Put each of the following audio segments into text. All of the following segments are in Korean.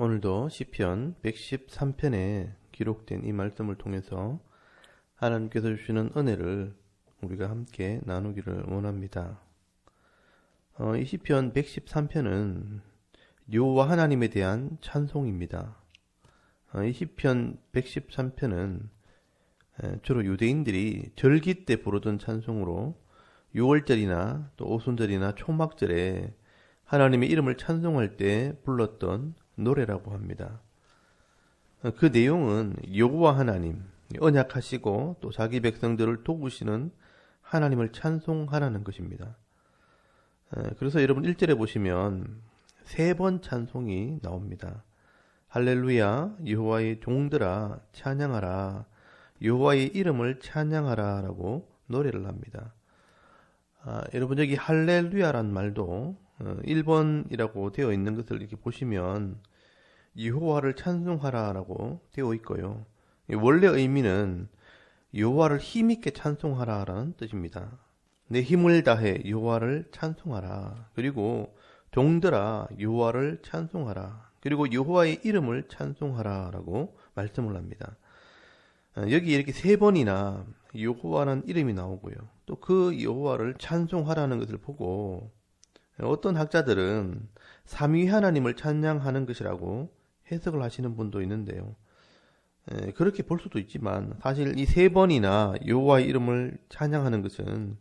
오늘도 시편 113편에 기록된 이 말씀을 통해서 하나님께서 주시는 은혜를 우리가 함께 나누기를 원합니다. 이 시편 113편은 여호와 하나님에 대한 찬송입니다. 이 시편 113편은 주로 유대인들이 절기 때 부르던 찬송으로 6월절이나 또 오순절이나 초막절에 하나님의 이름을 찬송할 때 불렀던 노래라고 합니다. 그 내용은 여호와 하나님, 언약하시고 또 자기 백성들을 도우시는 하나님을 찬송하라는 것입니다. 그래서 여러분 1절에 보시면 3번 찬송이 나옵니다. 할렐루야, 여호와의 종들아 찬양하라, 여호와의 이름을 찬양하라 라고 노래를 합니다. 여러분 여기 할렐루야란 말도 1번이라고 되어 있는 것을 이렇게 보시면 여호와를 찬송하라 라고 되어 있고요. 원래 의미는 여호와를 힘있게 찬송하라 라는 뜻입니다. 내 힘을 다해 여호와를 찬송하라. 그리고 종들아 여호와를 찬송하라. 그리고 여호와의 이름을 찬송하라 라고 말씀을 합니다. 여기 이렇게 3번이나 여호와라는 이름이 나오고요. 또 그 여호와를 찬송하라는 것을 보고 어떤 학자들은 삼위 하나님을 찬양하는 것이라고 해석을 하시는 분도 있는데요. 그렇게 볼 수도 있지만 사실 이 3번이나 여호와의 이름을 찬양하는 것은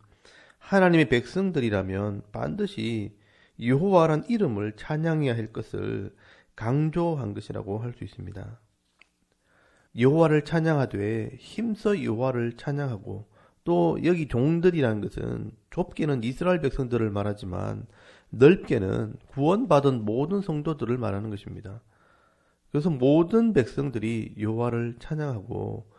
하나님의 백성들이라면 반드시 여호와란 이름을 찬양해야 할 것을 강조한 것이라고 할 수 있습니다. 여호와를 찬양하되 힘써 여호와를 찬양하고, 또 여기 종들이라는 것은 좁게는 이스라엘 백성들을 말하지만 넓게는 구원받은 모든 성도들을 말하는 것입니다. 그래서 모든 백성들이 여호와를 찬양하고,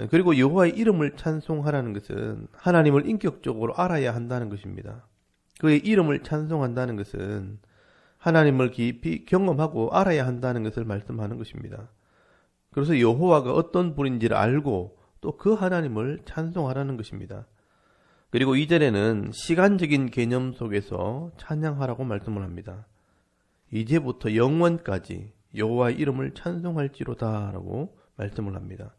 그리고 여호와의 이름을 찬송하라는 것은 하나님을 인격적으로 알아야 한다는 것입니다. 그의 이름을 찬송한다는 것은 하나님을 깊이 경험하고 알아야 한다는 것을 말씀하는 것입니다. 그래서 여호와가 어떤 분인지를 알고 또 그 하나님을 찬송하라는 것입니다. 그리고 2절에는 시간적인 개념 속에서 찬양하라고 말씀을 합니다. 이제부터 영원까지 여호와의 이름을 찬송할지로다 라고 말씀을 합니다.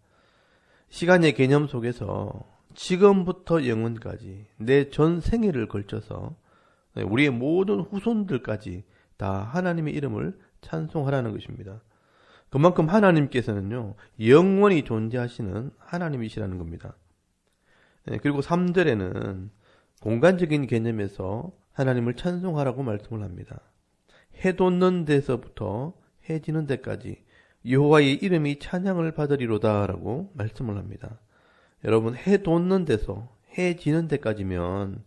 시간의 개념 속에서 지금부터 영원까지 내 전 생애를 걸쳐서 우리의 모든 후손들까지 다 하나님의 이름을 찬송하라는 것입니다. 그만큼 하나님께서는요, 영원히 존재하시는 하나님이시라는 겁니다. 그리고 3절에는 공간적인 개념에서 하나님을 찬송하라고 말씀을 합니다. 해 돋는 데서부터 해 지는 데까지 여호와의 이름이 찬양을 받으리로다 라고 말씀을 합니다. 여러분, 해 돋는 데서 해 지는 데까지면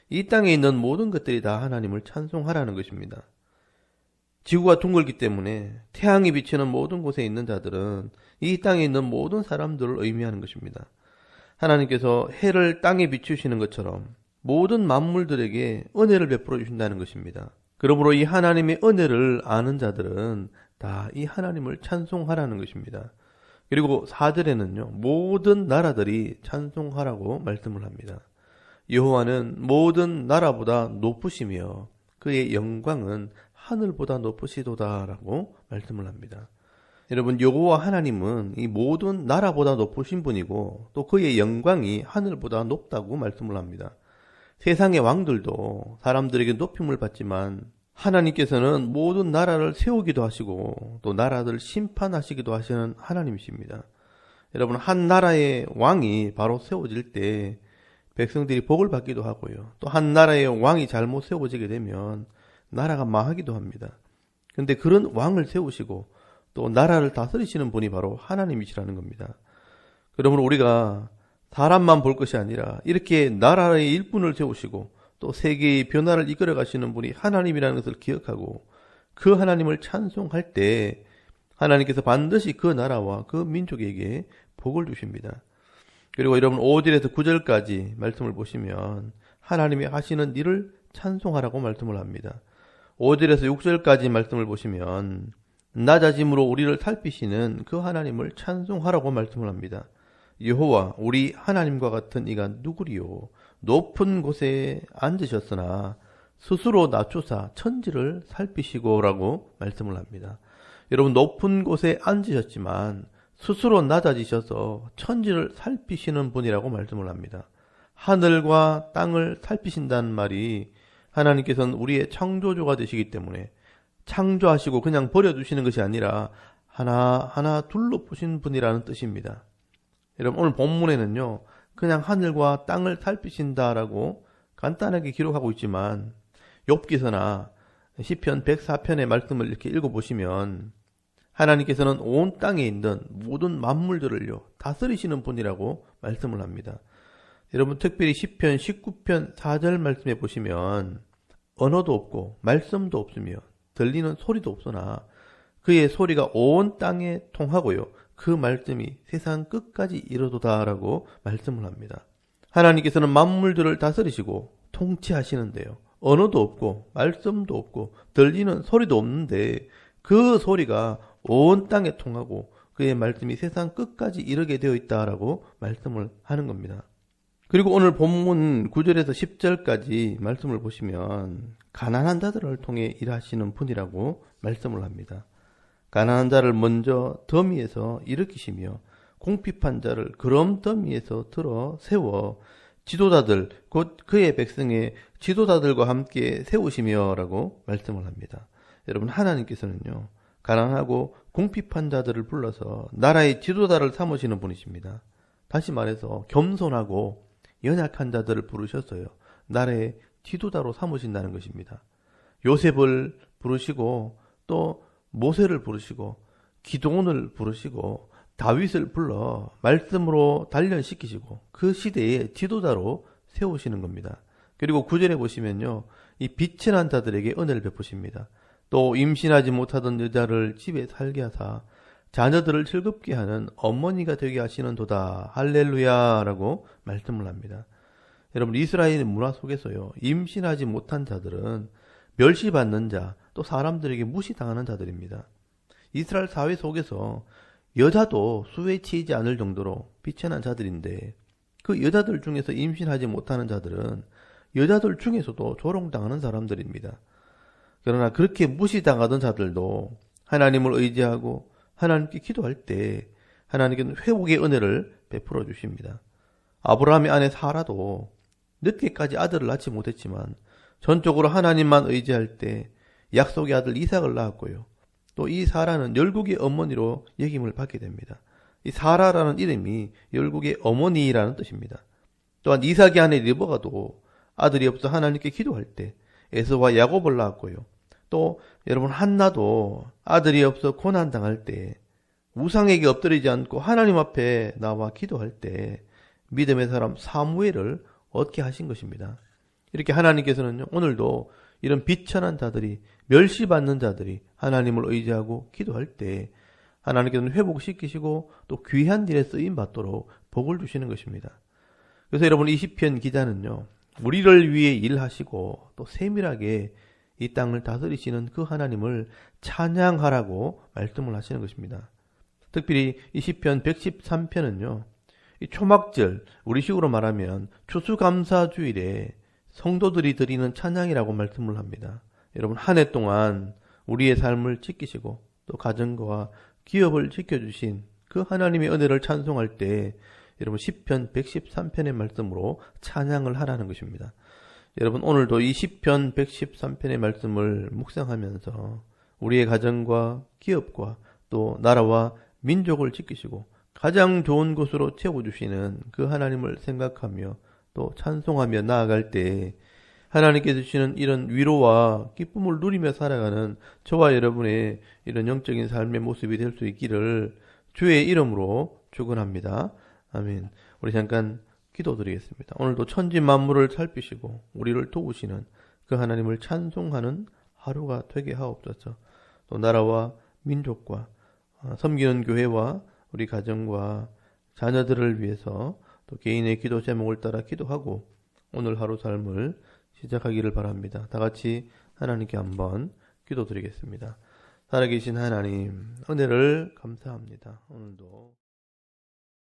이 땅에 있는 모든 것들이 다 하나님을 찬송하라는 것입니다. 지구가 둥글기 때문에 태양이 비치는 모든 곳에 있는 자들은 이 땅에 있는 모든 사람들을 의미하는 것입니다. 하나님께서 해를 땅에 비추시는 것처럼 모든 만물들에게 은혜를 베풀어 주신다는 것입니다. 그러므로 이 하나님의 은혜를 아는 자들은 다 이 하나님을 찬송하라는 것입니다. 그리고 4절에는요, 모든 나라들이 찬송하라고 말씀을 합니다. 여호와는 모든 나라보다 높으시며 그의 영광은 하늘보다 높으시도다 라고 말씀을 합니다. 여러분, 여호와 하나님은 이 모든 나라보다 높으신 분이고 또 그의 영광이 하늘보다 높다고 말씀을 합니다. 세상의 왕들도 사람들에게 높임을 받지만 하나님께서는 모든 나라를 세우기도 하시고 또 나라들을 심판하시기도 하시는 하나님이십니다. 여러분, 한 나라의 왕이 바로 세워질 때 백성들이 복을 받기도 하고요. 또 한 나라의 왕이 잘못 세워지게 되면 나라가 망하기도 합니다. 그런데 그런 왕을 세우시고 또 나라를 다스리시는 분이 바로 하나님이시라는 겁니다. 그러므로 우리가 사람만 볼 것이 아니라 이렇게 나라의 일꾼을 세우시고 또 세계의 변화를 이끌어 가시는 분이 하나님이라는 것을 기억하고 그 하나님을 찬송할 때 하나님께서 반드시 그 나라와 그 민족에게 복을 주십니다. 그리고 여러분 5절에서 9절까지 말씀을 보시면 하나님이 하시는 일을 찬송하라고 말씀을 합니다. 5절에서 6절까지 말씀을 보시면 낮아짐으로 우리를 살피시는 그 하나님을 찬송하라고 말씀을 합니다. 여호와 우리 하나님과 같은 이가 누구리요? 높은 곳에 앉으셨으나 스스로 낮추사 천지를 살피시고라고 말씀을 합니다. 여러분 높은 곳에 앉으셨지만 스스로 낮아지셔서 천지를 살피시는 분이라고 말씀을 합니다. 하늘과 땅을 살피신다는 말이 하나님께서는 우리의 창조주가 되시기 때문에 창조하시고 그냥 버려두시는 것이 아니라 하나하나 둘러보신 분이라는 뜻입니다. 여러분 오늘 본문에는요, 그냥 하늘과 땅을 살피신다라고 간단하게 기록하고 있지만 욥기서나 시편 104편의 말씀을 이렇게 읽어보시면 하나님께서는 온 땅에 있는 모든 만물들을요 다스리시는 분이라고 말씀을 합니다. 여러분 특별히 시편 19편 4절 말씀에 보시면 언어도 없고 말씀도 없으며 들리는 소리도 없으나 그의 소리가 온 땅에 통하고요 그 말씀이 세상 끝까지 이르도다라고 말씀을 합니다. 하나님께서는 만물들을 다스리시고 통치하시는데요, 언어도 없고 말씀도 없고 들리는 소리도 없는데 그 소리가 온 땅에 통하고 그의 말씀이 세상 끝까지 이르게 되어 있다라고 말씀을 하는 겁니다. 그리고 오늘 본문 9절에서 10절까지 말씀을 보시면 가난한 자들을 통해 일하시는 분이라고 말씀을 합니다. 가난한 자를 먼저 더미에서 일으키시며 궁핍한 자를 그럼 더미에서 들어 세워 지도자들 곧 그의 백성의 지도자들과 함께 세우시며 라고 말씀을 합니다. 여러분 하나님께서는요 가난하고 궁핍한 자들을 불러서 나라의 지도자를 삼으시는 분이십니다. 다시 말해서 겸손하고 연약한 자들을 부르셨어요. 나라의 지도자로 삼으신다는 것입니다. 요셉을 부르시고 또 모세를 부르시고 기도원을 부르시고 다윗을 불러 말씀으로 단련시키시고 그 시대의 지도자로 세우시는 겁니다. 그리고 9절에 보시면요, 이 빛이 난 자들에게 은혜를 베푸십니다. 또 임신하지 못하던 여자를 집에 살게 하사 자녀들을 즐겁게 하는 어머니가 되게 하시는 도다. 할렐루야라고 말씀을 합니다. 여러분 이스라엘 문화 속에서요 임신하지 못한 자들은 멸시받는 자, 또 사람들에게 무시당하는 자들입니다. 이스라엘 사회 속에서 여자도 수에 치이지 않을 정도로 비천한 자들인데 그 여자들 중에서 임신하지 못하는 자들은 여자들 중에서도 조롱당하는 사람들입니다. 그러나 그렇게 무시당하던 자들도 하나님을 의지하고 하나님께 기도할 때 하나님께는 회복의 은혜를 베풀어 주십니다. 아브라함의 아내 사라도 늦게까지 아들을 낳지 못했지만 전적으로 하나님만 의지할 때 약속의 아들 이삭을 낳았고요. 또 이 사라는 열국의 어머니로 여김을 받게 됩니다. 이 사라라는 이름이 열국의 어머니라는 뜻입니다. 또한 이삭의 아내 리브가도 아들이 없어 하나님께 기도할 때 에서와 야곱을 낳았고요. 또 여러분 한나도 아들이 없어 고난당할 때 우상에게 엎드리지 않고 하나님 앞에 나와 기도할 때 믿음의 사람 사무엘을 얻게 하신 것입니다. 이렇게 하나님께서는요 오늘도 이런 비천한 자들이 멸시받는 자들이 하나님을 의지하고 기도할 때 하나님께서는 회복시키시고 또 귀한 일에 쓰임받도록 복을 주시는 것입니다. 그래서 여러분 이 시편 기자는요 우리를 위해 일하시고 또 세밀하게 이 땅을 다스리시는 그 하나님을 찬양하라고 말씀을 하시는 것입니다. 특별히 이 시편 113편은요 이 초막절, 우리식으로 말하면 추수감사주일에 성도들이 드리는 찬양이라고 말씀을 합니다. 여러분 한 해 동안 우리의 삶을 지키시고 또 가정과 기업을 지켜주신 그 하나님의 은혜를 찬송할 때 여러분 시편 113편의 말씀으로 찬양을 하라는 것입니다. 여러분 오늘도 이 시편 113편의 말씀을 묵상하면서 우리의 가정과 기업과 또 나라와 민족을 지키시고 가장 좋은 곳으로 채워주시는 그 하나님을 생각하며 또 찬송하며 나아갈 때 하나님께서 주시는 이런 위로와 기쁨을 누리며 살아가는 저와 여러분의 이런 영적인 삶의 모습이 될 수 있기를 주의 이름으로 축원합니다. 아멘. 우리 잠깐 기도드리겠습니다. 오늘도 천지 만물을 살피시고 우리를 도우시는 그 하나님을 찬송하는 하루가 되게 하옵소서. 또 나라와 민족과 섬기는 교회와 우리 가정과 자녀들을 위해서 또 개인의 기도 제목을 따라 기도하고 오늘 하루 삶을 시작하기를 바랍니다. 다 같이 하나님께 한번 기도드리겠습니다. 살아계신 하나님, 은혜를 감사합니다. 오늘도